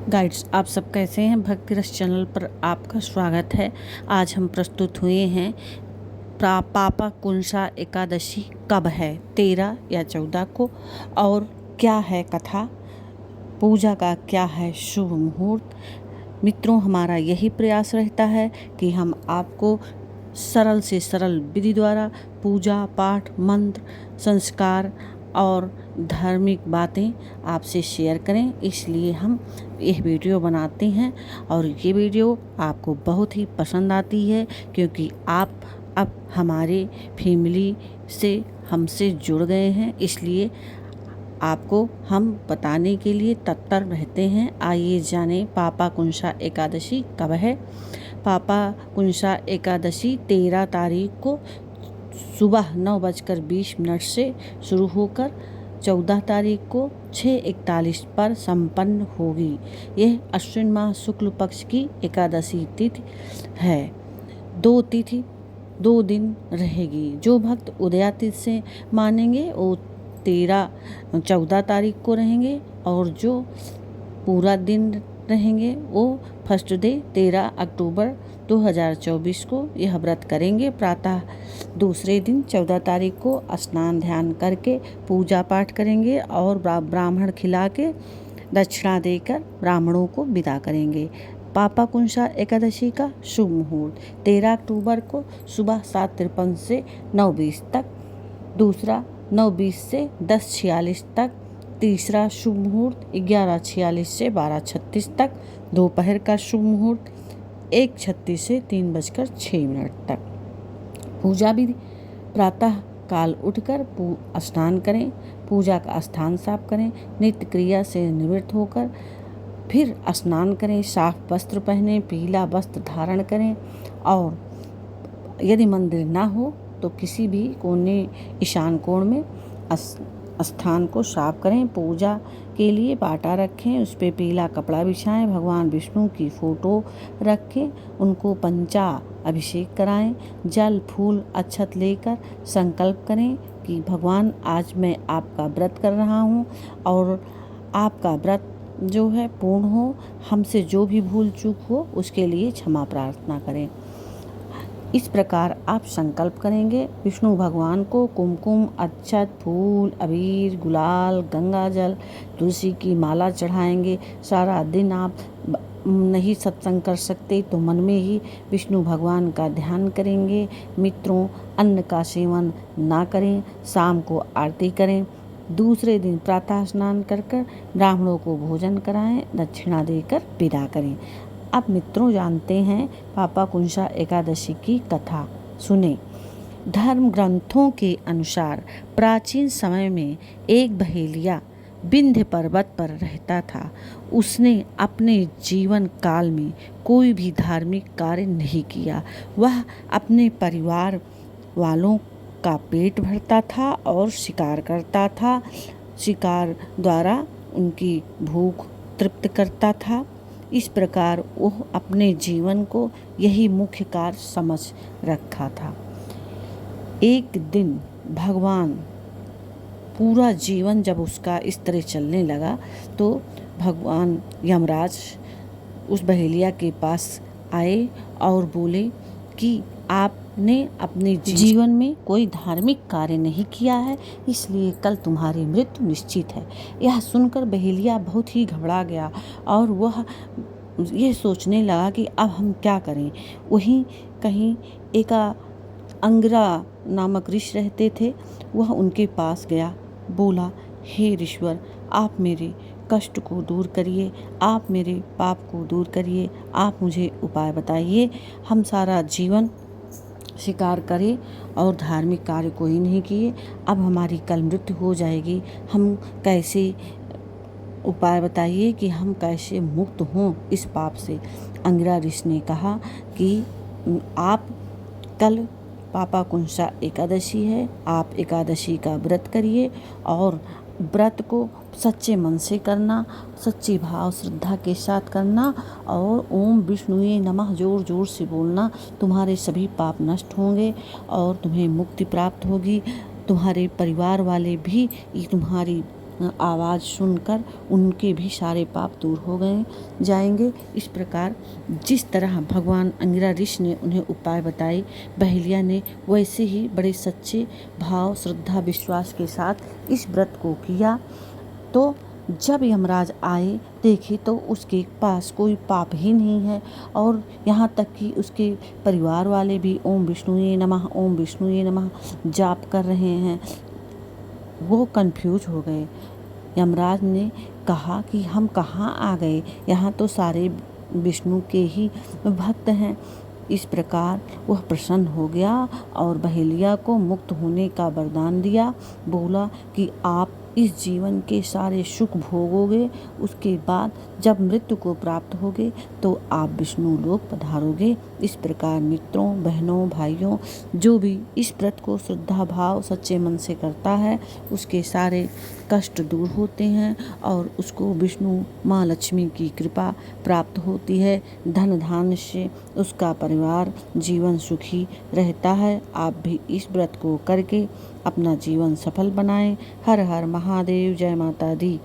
Guides, आप सब कैसे हैं? भक्ति रस चैनल पर आपका स्वागत है। आज हम प्रस्तुत हुए हैं पापा कुंसा एकादशी कब है, 13 या 14 को, और क्या है कथा, पूजा का क्या है शुभ मुहूर्त। मित्रों, हमारा यही प्रयास रहता है कि हम आपको सरल से सरल विधि द्वारा पूजा पाठ, मंत्र, संस्कार और धार्मिक बातें आपसे शेयर करें। इसलिए हम यह वीडियो बनाते हैं और ये वीडियो आपको बहुत ही पसंद आती है, क्योंकि आप अब हमारे फैमिली से हमसे जुड़ गए हैं। इसलिए आपको हम बताने के लिए तत्पर रहते हैं। आइए जानें पापा कुंसा एकादशी कब है। पापा कुंसा एकादशी 13 तारीख को सुबह 9:20 से शुरू होकर 14 तारीख को 6:41 पर संपन्न होगी। यह अश्विन माह शुक्ल पक्ष की एकादशी तिथि है। 2 दिन रहेगी। जो भक्त उदया तिथि से मानेंगे वो 14 तारीख को रहेंगे, और जो पूरा दिन रहेंगे वो फर्स्ट डे 13 अक्टूबर 2024 को यह व्रत करेंगे। प्रातः दूसरे दिन 14 तारीख को स्नान ध्यान करके पूजा पाठ करेंगे और ब्राह्मण खिला के दक्षिणा देकर ब्राह्मणों को विदा करेंगे। पापा कुंसा एकादशी का शुभ मुहूर्त 13 अक्टूबर को सुबह 7:53 से 9:20 तक, दूसरा 9:20 से 10:46 तक, तीसरा शुभ मुहूर्त 11:46 से 12:36 तक, दोपहर का शुभ मुहूर्त 1:36 से 3:06 तक। पूजा विधि: प्रातः काल उठकर स्नान करें, पूजा का स्थान साफ करें, नित्य क्रिया से निवृत्त होकर फिर स्नान करें, साफ वस्त्र पहनें, पीला वस्त्र धारण करें, और यदि मंदिर ना हो तो किसी भी कोने ईशान कोण में स्थान को साफ करें। पूजा के लिए पाटा रखें, उस पर पीला कपड़ा बिछाएं, भगवान विष्णु की फोटो रखें, उनको पंचा अभिषेक कराएं, जल फूल अक्षत लेकर संकल्प करें कि भगवान आज मैं आपका व्रत कर रहा हूँ और आपका व्रत जो है पूर्ण हो, हमसे जो भी भूल चूक हो उसके लिए क्षमा प्रार्थना करें। इस प्रकार आप संकल्प करेंगे। विष्णु भगवान को कुमकुम, अक्षत, फूल, अबीर, गुलाल, गंगा जल, तुलसी की माला चढ़ाएंगे। सारा दिन आप नहीं सत्संग कर सकते तो मन में ही विष्णु भगवान का ध्यान करेंगे। मित्रों, अन्न का सेवन ना करें, शाम को आरती करें। दूसरे दिन प्रातः स्नान कर ब्राह्मणों को भोजन कराएं, दक्षिणा देकर विदा करें। अब मित्रों जानते हैं पापा कुंसा एकादशी की कथा। सुने। धर्म ग्रंथों के अनुसार प्राचीन समय में एक बहेलिया विंध्य पर्वत पर रहता था। उसने अपने जीवन काल में कोई भी धार्मिक कार्य नहीं किया। वह अपने परिवार वालों का पेट भरता था और शिकार करता था। शिकार द्वारा उनकी भूख तृप्त करता था। इस प्रकार वह अपने जीवन को यही मुख्य कार्य समझ रखा था। एक दिन भगवान, पूरा जीवन जब उसका इस तरह चलने लगा तो भगवान यमराज उस बहेलिया के पास आए और बोले कि आपने अपने जीवन में कोई धार्मिक कार्य नहीं किया है, इसलिए कल तुम्हारी मृत्यु निश्चित है। यह सुनकर बहेलिया बहुत ही घबरा गया और वह ये सोचने लगा कि अब हम क्या करें। वहीं कहीं एक अंगिरा नामक ऋषि रहते थे। वह उनके पास गया, बोला, हे ऋषवर, आप मेरे कष्ट को दूर करिए, आप मेरे पाप को दूर करिए, आप मुझे उपाय बताइए। हम सारा जीवन शिकार करें और धार्मिक कार्य कोई नहीं किए, अब हमारी कल मृत्यु हो जाएगी, हम कैसे, उपाय बताइए कि हम कैसे मुक्त हों इस पाप से। अंगिरा ऋषि ने कहा कि आप कल पापा कुंसा एकादशी है, आप एकादशी का व्रत करिए और व्रत को सच्चे मन से करना, सच्चे भाव श्रद्धा के साथ करना और ओम विष्णुए नमः जोर जोर से बोलना। तुम्हारे सभी पाप नष्ट होंगे और तुम्हें मुक्ति प्राप्त होगी। तुम्हारे परिवार वाले भी तुम्हारी आवाज़ सुनकर उनके भी सारे पाप दूर हो गए जाएंगे। इस प्रकार जिस तरह भगवान अंगिरा ऋषि ने उन्हें उपाय बताए, बहेलिया ने वैसे ही बड़े सच्चे भाव, श्रद्धा, विश्वास के साथ इस व्रत को किया। तो जब यमराज आए, देखे तो उसके पास कोई पाप ही नहीं है, और यहाँ तक कि उसके परिवार वाले भी ओम विष्णुये नमः, ओम विष्णुये नमः जाप कर रहे हैं। वो कंफ्यूज हो गए। यमराज ने कहा कि हम कहाँ आ गए, यहाँ तो सारे विष्णु के ही भक्त हैं। इस प्रकार वह प्रसन्न हो गया और बहेलिया को मुक्त होने का वरदान दिया। बोला कि आप इस जीवन के सारे सुख भोगोगे, उसके बाद जब मृत्यु को प्राप्त होगे तो आप विष्णु लोक पधारोगे। इस प्रकार मित्रों, बहनों, भाइयों, जो भी इस व्रत को श्रद्धा भाव सच्चे मन से करता है, उसके सारे कष्ट दूर होते हैं और उसको विष्णु माँ लक्ष्मी की कृपा प्राप्त होती है। धन धान्य से उसका परिवार जीवन सुखी रहता है। आप भी इस व्रत को करके अपना जीवन सफल बनाएं। हर हर महादेव। जय माता दी।